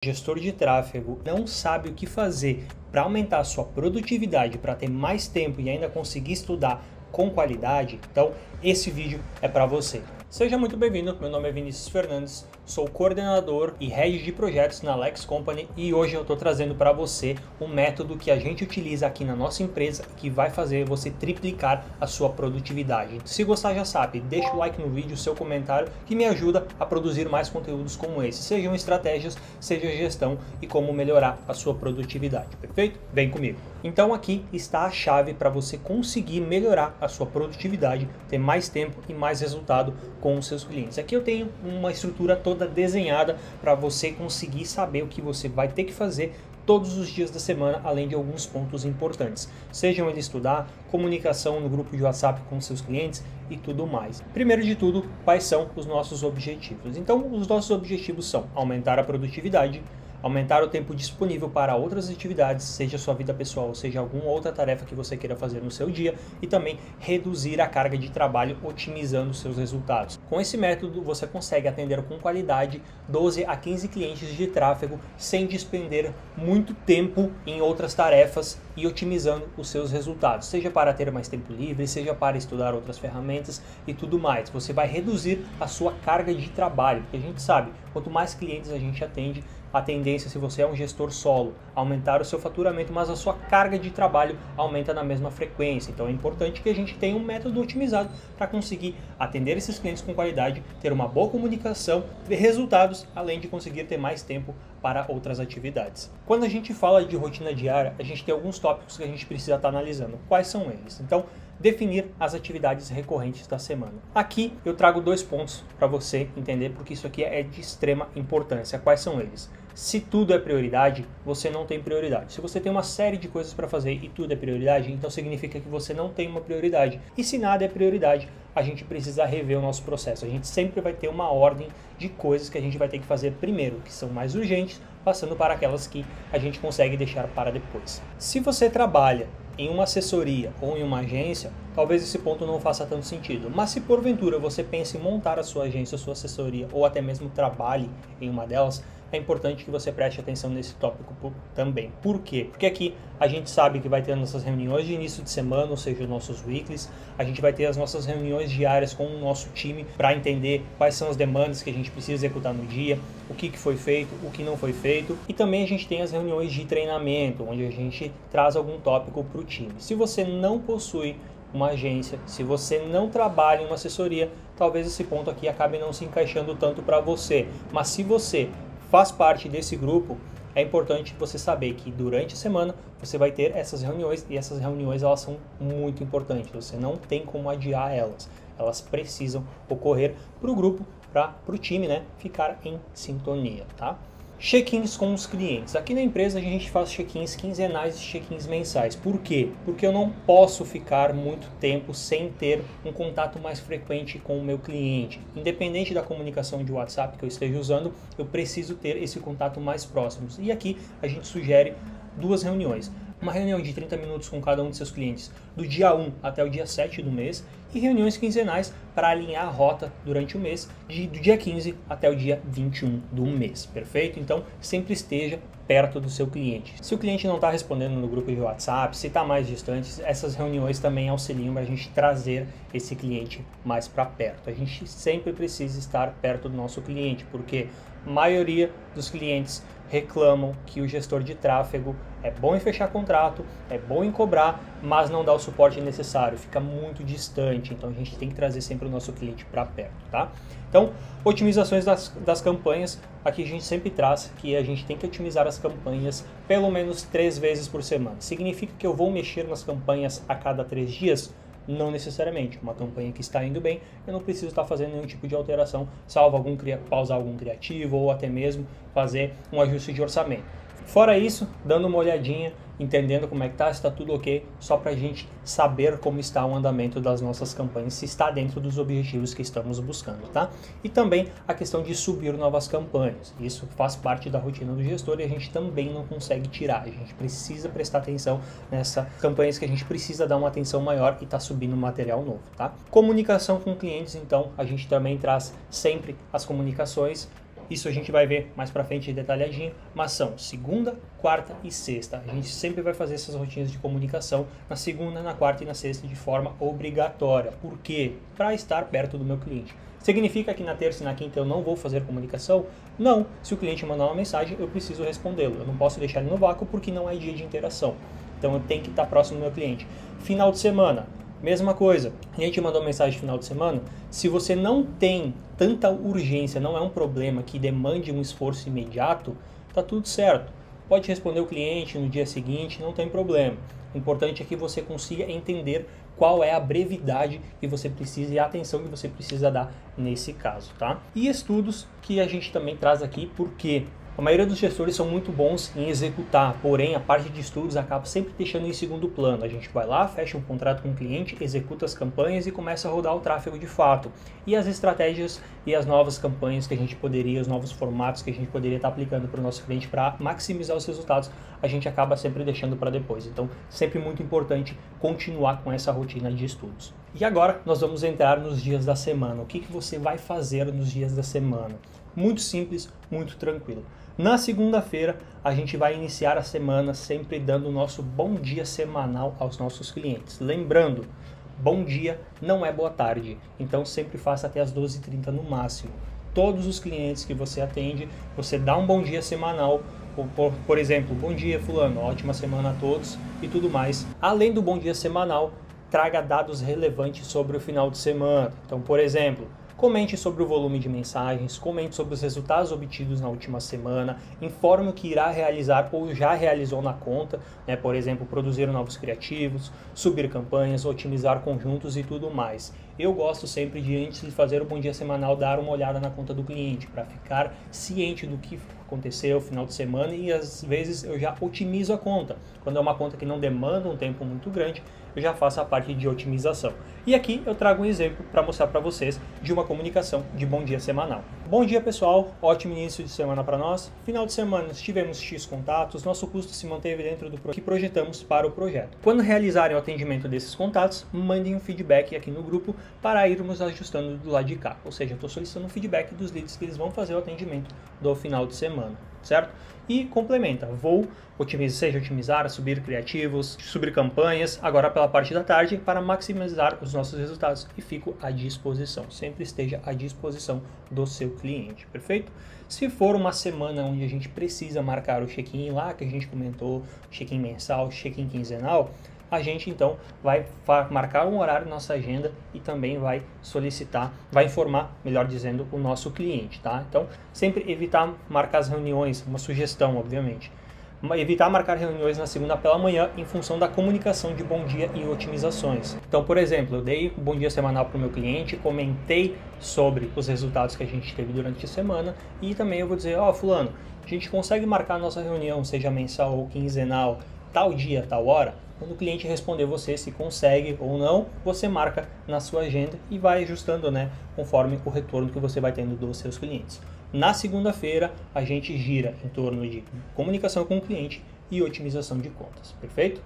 Gestor de tráfego não sabe o que fazer para aumentar a sua produtividade, para ter mais tempo e ainda conseguir estudar com qualidade, então esse vídeo é para você. Seja muito bem-vindo, meu nome é Vinícius Fernandes, sou coordenador e head de projetos na Lex Company e hoje eu estou trazendo para você um método que a gente utiliza aqui na nossa empresa que vai fazer você triplicar a sua produtividade. Se gostar, já sabe, deixa o like no vídeo, seu comentário que me ajuda a produzir mais conteúdos como esse, sejam estratégias, seja gestão e como melhorar a sua produtividade, perfeito? Vem comigo! Então aqui está a chave para você conseguir melhorar a sua produtividade, ter mais tempo e mais resultado com os seus clientes. Aqui eu tenho uma estrutura toda desenhada para você conseguir saber o que você vai ter que fazer todos os dias da semana, além de alguns pontos importantes. Sejam eles estudar, comunicação no grupo de WhatsApp com seus clientes e tudo mais. Primeiro de tudo, quais são os nossos objetivos? Então, os nossos objetivos são aumentar a produtividade, aumentar o tempo disponível para outras atividades, seja sua vida pessoal, seja alguma outra tarefa que você queira fazer no seu dia e também reduzir a carga de trabalho otimizando seus resultados. Com esse método você consegue atender com qualidade 12 a 15 clientes de tráfego sem despender muito tempo em outras tarefas e otimizando os seus resultados, seja para ter mais tempo livre, seja para estudar outras ferramentas e tudo mais. Você vai reduzir a sua carga de trabalho, porque a gente sabe, quanto mais clientes a gente atende, a tendência, se você é um gestor solo, aumentar o seu faturamento, mas a sua carga de trabalho aumenta na mesma frequência. Então é importante que a gente tenha um método otimizado para conseguir atender esses clientes com qualidade, ter uma boa comunicação, ver resultados, além de conseguir ter mais tempo para outras atividades. Quando a gente fala de rotina diária, a gente tem alguns tópicos que a gente precisa estar analisando. Quais são eles? Então, definir as atividades recorrentes da semana. Aqui eu trago dois pontos para você entender, porque isso aqui é de extrema importância. Quais são eles? Se tudo é prioridade, você não tem prioridade. Se você tem uma série de coisas para fazer e tudo é prioridade, então significa que você não tem uma prioridade. E se nada é prioridade, a gente precisa rever o nosso processo. A gente sempre vai ter uma ordem de coisas que a gente vai ter que fazer primeiro, que são mais urgentes, passando para aquelas que a gente consegue deixar para depois. Se você trabalha em uma assessoria ou em uma agência, talvez esse ponto não faça tanto sentido. Mas se porventura você pensa em montar a sua agência, a sua assessoria ou até mesmo trabalhe em uma delas, é importante que você preste atenção nesse tópico também. Por quê? Porque aqui a gente sabe que vai ter as nossas reuniões de início de semana, ou seja, os nossos weeklies, a gente vai ter as nossas reuniões diárias com o nosso time para entender quais são as demandas que a gente precisa executar no dia, o que foi feito, o que não foi feito, e também a gente tem as reuniões de treinamento, onde a gente traz algum tópico para o time. Se você não possui uma agência, se você não trabalha em uma assessoria, talvez esse ponto aqui acabe não se encaixando tanto para você, mas se você faz parte desse grupo, é importante você saber que durante a semana você vai ter essas reuniões e essas reuniões elas são muito importantes, você não tem como adiar elas, elas precisam ocorrer para o grupo, para o time, né, ficar em sintonia, tá? Check-ins com os clientes. Aqui na empresa a gente faz check-ins quinzenais e check-ins mensais. Por quê? Porque eu não posso ficar muito tempo sem ter um contato mais frequente com o meu cliente. Independente da comunicação de WhatsApp que eu esteja usando, eu preciso ter esse contato mais próximo. E aqui a gente sugere duas reuniões. Uma reunião de 30 minutos com cada um de seus clientes do dia 1 até o dia 7 do mês e reuniões quinzenais para alinhar a rota durante o mês do dia 15 até o dia 21 do mês, perfeito? Então sempre esteja perto do seu cliente. Se o cliente não está respondendo no grupo de WhatsApp, se está mais distante, essas reuniões também auxiliam para a gente trazer esse cliente mais para perto. A gente sempre precisa estar perto do nosso cliente, porque a maioria dos clientes reclamam que o gestor de tráfego é bom em fechar contrato, é bom em cobrar, mas não dá o suporte necessário, fica muito distante, então a gente tem que trazer sempre o nosso cliente para perto, tá? Então, otimizações das campanhas, aqui a gente sempre traz que a gente tem que otimizar as campanhas pelo menos 3 vezes por semana. Significa que eu vou mexer nas campanhas a cada 3 dias? Não necessariamente. Uma campanha que está indo bem, eu não preciso estar fazendo nenhum tipo de alteração, salvo pausar algum criativo ou até mesmo fazer um ajuste de orçamento. Fora isso, dando uma olhadinha, entendendo como é que tá, se está tudo ok, só para a gente saber como está o andamento das nossas campanhas, se está dentro dos objetivos que estamos buscando, tá? E também a questão de subir novas campanhas. Isso faz parte da rotina do gestor e a gente também não consegue tirar. A gente precisa prestar atenção nessas campanhas que a gente precisa dar uma atenção maior e tá subindo material novo, tá? Comunicação com clientes, então, a gente também traz sempre as comunicações Isso a gente vai ver mais pra frente detalhadinho, mas são segunda, quarta e sexta. A gente sempre vai fazer essas rotinas de comunicação na segunda, na quarta e na sexta de forma obrigatória. Por quê? Para estar perto do meu cliente. Significa que na terça e na quinta eu não vou fazer comunicação? Não. Se o cliente mandar uma mensagem, eu preciso respondê-lo. Eu não posso deixar ele no vácuo porque não é dia de interação. Então eu tenho que estar próximo do meu cliente. Final de semana, mesma coisa. A cliente mandou mensagem no final de semana. Se você não tem tanta urgência, não é um problema que demande um esforço imediato, tá tudo certo. Pode responder o cliente no dia seguinte, não tem problema. O importante é que você consiga entender qual é a brevidade que você precisa e a atenção que você precisa dar nesse caso, tá? E estudos que a gente também traz aqui, porque a maioria dos gestores são muito bons em executar, porém a parte de estudos acaba sempre deixando em segundo plano. A gente vai lá, fecha um contrato com o cliente, executa as campanhas e começa a rodar o tráfego de fato. E as estratégias e as novas campanhas que a gente poderia, os novos formatos que a gente poderia estar aplicando para o nosso cliente para maximizar os resultados, a gente acaba sempre deixando para depois. Então, sempre muito importante continuar com essa rotina de estudos. E agora nós vamos entrar nos dias da semana. O que você vai fazer nos dias da semana? Muito simples, muito tranquilo. Na segunda-feira, a gente vai iniciar a semana sempre dando o nosso bom dia semanal aos nossos clientes. Lembrando, bom dia não é boa tarde, então sempre faça até as 12h30 no máximo. Todos os clientes que você atende, você dá um bom dia semanal, por exemplo, bom dia fulano, ótima semana a todos e tudo mais. Além do bom dia semanal, traga dados relevantes sobre o final de semana. Então, por exemplo, comente sobre o volume de mensagens, comente sobre os resultados obtidos na última semana, informe o que irá realizar ou já realizou na conta, né? Por exemplo, produzir novos criativos, subir campanhas, otimizar conjuntos e tudo mais. Eu gosto sempre de, antes de fazer o bom dia semanal, dar uma olhada na conta do cliente, para ficar ciente do que aconteceu no final de semana e às vezes eu já otimizo a conta. Quando é uma conta que não demanda um tempo muito grande, eu já faço a parte de otimização. E aqui eu trago um exemplo para mostrar para vocês de uma comunicação de bom dia semanal. Bom dia pessoal, ótimo início de semana para nós. Final de semana tivemos X contatos, nosso custo se manteve dentro do que projetamos para o projeto. Quando realizarem o atendimento desses contatos, mandem um feedback aqui no grupo para irmos ajustando do lado de cá. Ou seja, eu estou solicitando um feedback dos leads que eles vão fazer o atendimento do final de semana, certo? E complementa, vou otimizar, subir criativos, subir campanhas, agora pela parte da tarde, para maximizar os nossos resultados e fico à disposição. Sempre esteja à disposição do seu cliente, perfeito? Se for uma semana onde a gente precisa marcar o check-in lá, que a gente comentou, check-in mensal, check-in quinzenal, a gente então vai marcar um horário na nossa agenda e também vai solicitar, vai informar, melhor dizendo, o nosso cliente, tá? Então, sempre evitar marcar as reuniões, uma sugestão, obviamente. Evitar marcar reuniões na segunda pela manhã em função da comunicação de bom dia e otimizações. Então, por exemplo, eu dei um bom dia semanal para o meu cliente, comentei sobre os resultados que a gente teve durante a semana e também eu vou dizer, ó, fulano, a gente consegue marcar a nossa reunião, seja mensal ou quinzenal, tal dia, tal hora? Quando o cliente responder você se consegue ou não, você marca na sua agenda e vai ajustando, né, conforme o retorno que você vai tendo dos seus clientes. Na segunda-feira, a gente gira em torno de comunicação com o cliente e otimização de contas, perfeito?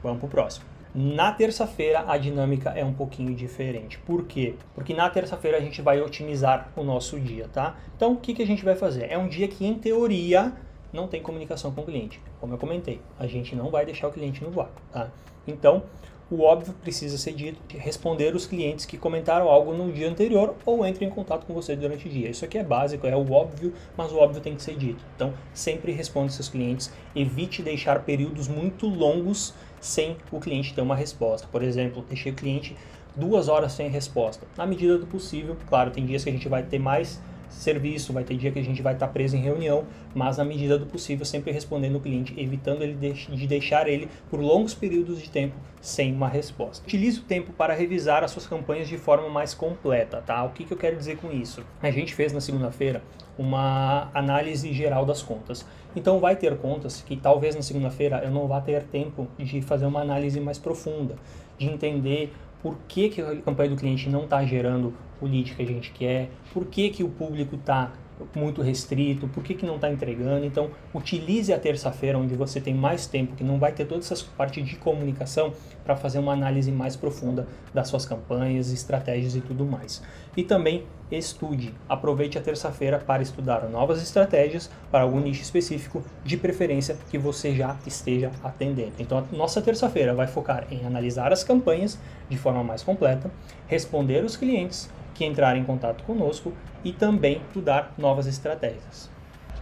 Vamos para o próximo. Na terça-feira, a dinâmica é um pouquinho diferente. Por quê? Porque na terça-feira a gente vai otimizar o nosso dia, tá? Então, o que a gente vai fazer? É um dia que, em teoria, não tem comunicação com o cliente. Como eu comentei, a gente não vai deixar o cliente no vácuo, tá? Então, o óbvio precisa ser dito, responder os clientes que comentaram algo no dia anterior ou entrem em contato com você durante o dia. Isso aqui é básico, é o óbvio, mas o óbvio tem que ser dito. Então, sempre responda seus clientes, evite deixar períodos muito longos sem o cliente ter uma resposta. Por exemplo, deixei o cliente 2 horas sem resposta. Na medida do possível, claro, tem dias que a gente vai ter mais serviço, vai ter dia que a gente vai estar preso em reunião, mas na medida do possível sempre respondendo o cliente, evitando ele de deixar ele por longos períodos de tempo sem uma resposta. Utilize o tempo para revisar as suas campanhas de forma mais completa, tá? O que eu quero dizer com isso? A gente fez na segunda-feira uma análise geral das contas. Então vai ter contas que talvez na segunda-feira eu não vá ter tempo de fazer uma análise mais profunda, de entender por que a campanha do cliente não está gerando o lead que a gente quer, por que o público está muito restrito, por que não está entregando. Então, utilize a terça-feira, onde você tem mais tempo, que não vai ter toda essa parte de comunicação, para fazer uma análise mais profunda das suas campanhas, estratégias e tudo mais. E também estude, aproveite a terça-feira para estudar novas estratégias para algum nicho específico, de preferência que você já esteja atendendo. Então, a nossa terça-feira vai focar em analisar as campanhas de forma mais completa, responder os clientes que entrarem em contato conosco e também estudar novas estratégias.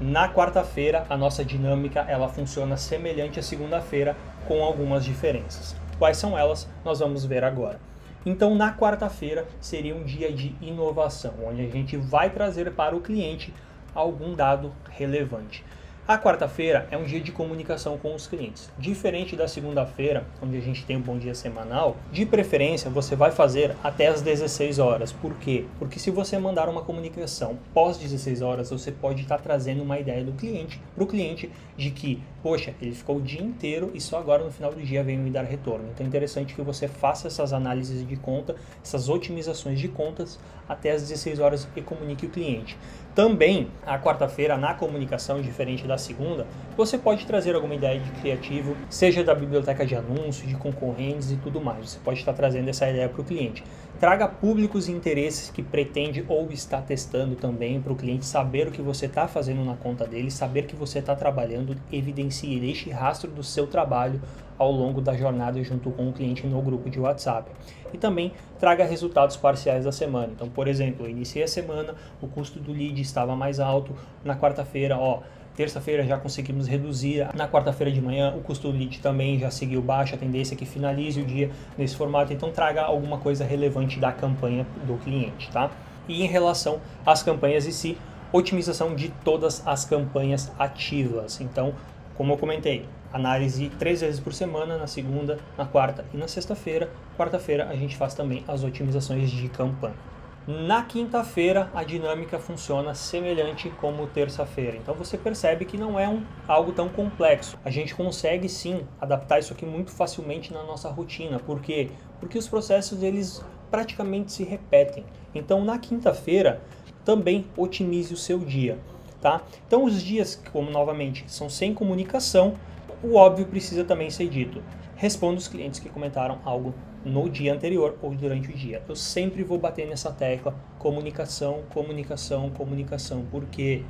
Na quarta-feira, a nossa dinâmica ela funciona semelhante à segunda-feira, com algumas diferenças. Quais são elas? Nós vamos ver agora. Então, na quarta-feira seria um dia de inovação, onde a gente vai trazer para o cliente algum dado relevante. A quarta-feira é um dia de comunicação com os clientes. Diferente da segunda-feira, onde a gente tem um bom dia semanal, de preferência você vai fazer até as 16 horas. Por quê? Porque se você mandar uma comunicação pós 16 horas, você pode estar trazendo uma ideia do cliente para o cliente de que, poxa, ele ficou o dia inteiro e só agora no final do dia veio me dar retorno. Então é interessante que você faça essas análises de conta, essas otimizações de contas até as 16 horas e comunique o cliente. Também, a quarta-feira, na comunicação, diferente da segunda, você pode trazer alguma ideia de criativo, seja da biblioteca de anúncios, de concorrentes e tudo mais. Você pode estar trazendo essa ideia para o cliente. Traga públicos e interesses que pretende ou está testando também para o cliente saber o que você está fazendo na conta dele, saber que você está trabalhando, evidencie, deixe rastro do seu trabalho ao longo da jornada junto com o cliente no grupo de WhatsApp. E também traga resultados parciais da semana. Então, por exemplo, eu iniciei a semana, o custo do lead estava mais alto, na quarta-feira, terça-feira já conseguimos reduzir, na quarta-feira de manhã o custo do lead também já seguiu baixo, a tendência é que finalize o dia nesse formato, então traga alguma coisa relevante da campanha do cliente, tá? E em relação às campanhas em si, otimização de todas as campanhas ativas. Então, como eu comentei, análise 3 vezes por semana, na segunda, na quarta e na sexta-feira. Quarta-feira a gente faz também as otimizações de campanha. Na quinta-feira a dinâmica funciona semelhante como terça-feira. Então você percebe que não é algo tão complexo. A gente consegue sim adaptar isso aqui muito facilmente na nossa rotina. Por quê? Porque os processos eles praticamente se repetem. Então na quinta-feira também otimize o seu dia. Tá? Então os dias, como novamente são sem comunicação, o óbvio precisa também ser dito. Responda os clientes que comentaram algo no dia anterior ou durante o dia. Eu sempre vou bater nessa tecla: comunicação, comunicação, comunicação, porque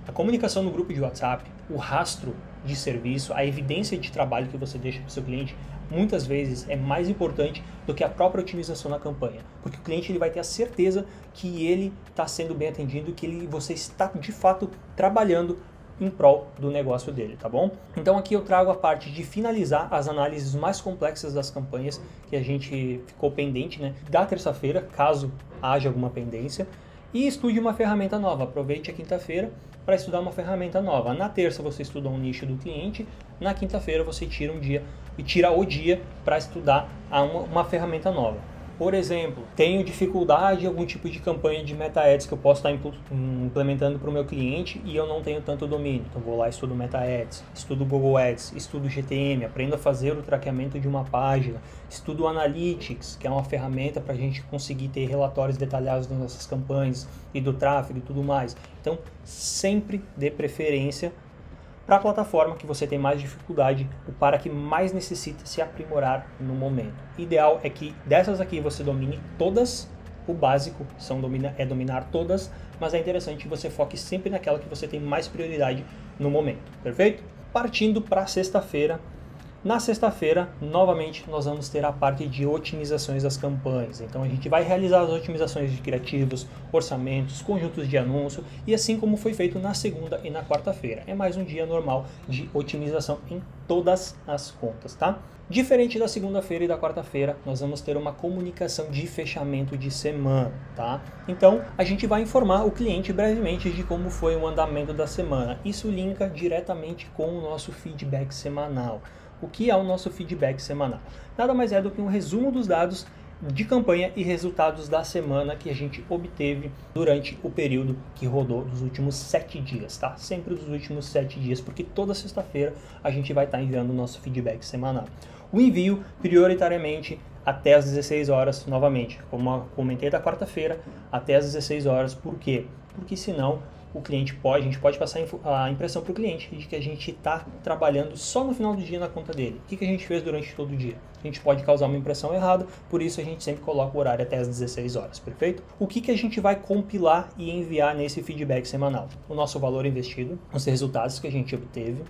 a comunicação no grupo de WhatsApp, o rastro de serviço, a evidência de trabalho que você deixa para o seu cliente, muitas vezes é mais importante do que a própria otimização na campanha, porque o cliente ele vai ter a certeza que ele está sendo bem atendido, que você está de fato trabalhando em prol do negócio dele, tá bom? Então aqui eu trago a parte de finalizar as análises mais complexas das campanhas que a gente ficou pendente, né, da terça-feira, caso haja alguma pendência, e estude uma ferramenta nova. Aproveite a quinta-feira para estudar uma ferramenta nova. Na terça você estuda um nicho do cliente, na quinta-feira você tira o dia para estudar uma ferramenta nova. Por exemplo, tenho dificuldade em algum tipo de campanha de Meta Ads que eu posso estar implementando para o meu cliente e eu não tenho tanto domínio. Então vou lá, estudo Meta Ads, estudo Google Ads, estudo GTM, aprendo a fazer o traqueamento de uma página, estudo Analytics, que é uma ferramenta para a gente conseguir ter relatórios detalhados das nossas campanhas e do tráfego e tudo mais. Então sempre dê preferência para a plataforma que você tem mais dificuldade, ou para que mais necessita se aprimorar no momento. Ideal é que dessas aqui você domine todas, o básico é dominar todas, mas é interessante que você foque sempre naquela que você tem mais prioridade no momento, perfeito? Partindo para sexta-feira. Na sexta-feira, novamente, nós vamos ter a parte de otimizações das campanhas. Então a gente vai realizar as otimizações de criativos, orçamentos, conjuntos de anúncio e assim como foi feito na segunda e na quarta-feira. É mais um dia normal de otimização em todas as contas, tá? Diferente da segunda-feira e da quarta-feira, nós vamos ter uma comunicação de fechamento de semana, tá? Então, a gente vai informar o cliente brevemente de como foi o andamento da semana. Isso linka diretamente com o nosso feedback semanal. O que é o nosso feedback semanal? Nada mais é do que um resumo dos dados de campanha e resultados da semana que a gente obteve durante o período que rodou dos últimos 7 dias, tá? Sempre dos últimos 7 dias, porque toda sexta-feira a gente vai estar enviando o nosso feedback semanal. O envio, prioritariamente, até as 16 horas, novamente, como eu comentei da quarta-feira, até as 16 horas, por quê? Porque senão o cliente pode, a gente pode passar a impressão para o cliente de que a gente está trabalhando só no final do dia na conta dele. O que a gente fez durante todo o dia? A gente pode causar uma impressão errada, por isso a gente sempre coloca o horário até as 16 horas, perfeito? O que a gente vai compilar e enviar nesse feedback semanal? O nosso valor investido, os resultados que a gente obteve,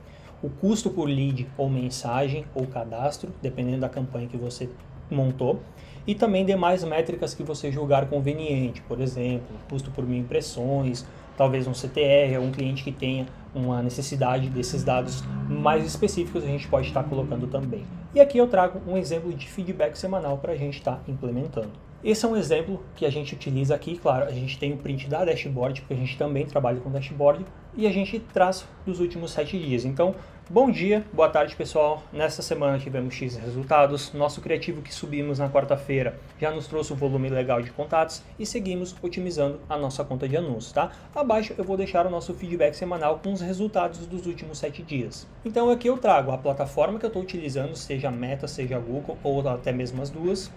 o custo por lead ou mensagem ou cadastro, dependendo da campanha que você montou, e também demais métricas que você julgar conveniente, por exemplo, custo por 1000 impressões, talvez um CTR, um cliente que tenha uma necessidade desses dados mais específicos, a gente pode estar colocando também. E aqui eu trago um exemplo de feedback semanal para a gente estar implementando. Esse é um exemplo que a gente utiliza aqui, claro, a gente tem o print da dashboard, porque a gente também trabalha com dashboard, e a gente traz dos últimos 7 dias. Então, bom dia, boa tarde pessoal, nessa semana tivemos X resultados, nosso criativo que subimos na quarta-feira já nos trouxe um volume legal de contatos e seguimos otimizando a nossa conta de anúncios, tá? Abaixo eu vou deixar o nosso feedback semanal com os resultados dos últimos 7 dias. Então aqui eu trago a plataforma que eu estou utilizando, seja Meta, seja Google ou até mesmo as duas,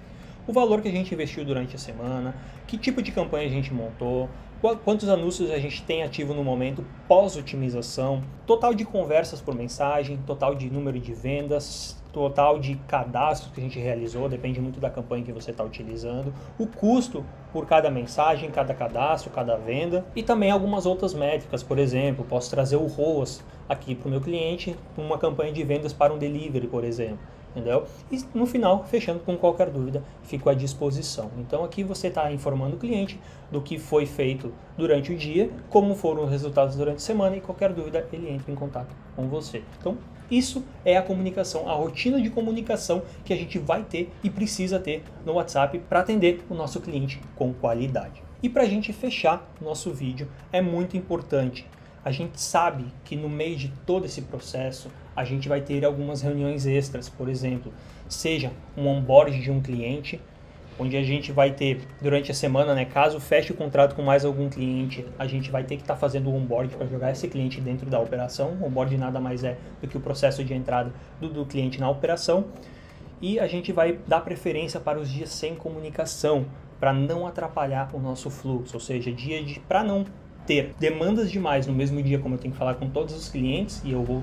o valor que a gente investiu durante a semana, que tipo de campanha a gente montou, quantos anúncios a gente tem ativo no momento pós-otimização, total de conversas por mensagem, total de número de vendas, total de cadastros que a gente realizou, depende muito da campanha que você está utilizando, o custo por cada mensagem, cada cadastro, cada venda e também algumas outras métricas, por exemplo, posso trazer o ROAS aqui para o meu cliente, uma campanha de vendas para um delivery, por exemplo. Entendeu? E no final, fechando, com qualquer dúvida, fico à disposição. Então aqui você está informando o cliente do que foi feito durante o dia, como foram os resultados durante a semana e qualquer dúvida ele entra em contato com você. Então isso é a comunicação, a rotina de comunicação que a gente vai ter e precisa ter no WhatsApp para atender o nosso cliente com qualidade. E para a gente fechar nosso vídeo, é muito importante. A gente sabe que no meio de todo esse processo, a gente vai ter algumas reuniões extras, por exemplo, seja um onboard de um cliente, onde a gente vai ter durante a semana, né, caso feche o contrato com mais algum cliente, a gente vai ter que estar fazendo o onboard para jogar esse cliente dentro da operação. O onboard nada mais é do que o processo de entrada do cliente na operação. E a gente vai dar preferência para os dias sem comunicação, para não atrapalhar o nosso fluxo, ou seja, para não ter demandas demais no mesmo dia, como eu tenho que falar com todos os clientes e eu vou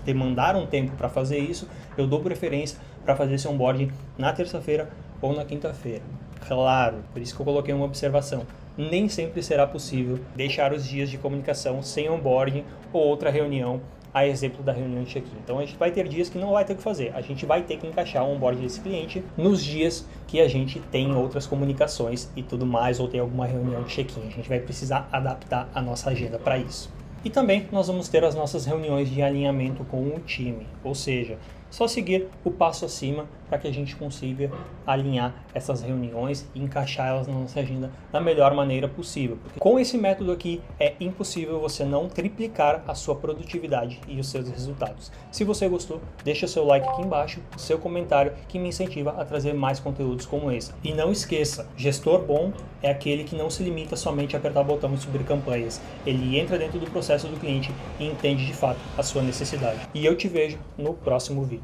demandar um tempo para fazer isso, eu dou preferência para fazer esse onboarding na terça-feira ou na quinta-feira. Claro, por isso que eu coloquei uma observação. Nem sempre será possível deixar os dias de comunicação sem onboarding ou outra reunião, a exemplo da reunião de check-in. Então a gente vai ter dias que não vai ter o que fazer. A gente vai ter que encaixar o onboarding desse cliente nos dias que a gente tem outras comunicações e tudo mais, ou tem alguma reunião de check-in. A gente vai precisar adaptar a nossa agenda para isso. E também nós vamos ter as nossas reuniões de alinhamento com o time, ou seja, só seguir o passo acima para que a gente consiga alinhar essas reuniões e encaixar elas na nossa agenda da melhor maneira possível. Porque com esse método aqui é impossível você não triplicar a sua produtividade e os seus resultados. Se você gostou, deixa seu like aqui embaixo, seu comentário que me incentiva a trazer mais conteúdos como esse. E não esqueça, gestor bom é aquele que não se limita somente a apertar o botão e subir campanhas. Ele entra dentro do processo do cliente e entende de fato a sua necessidade. E eu te vejo no próximo vídeo.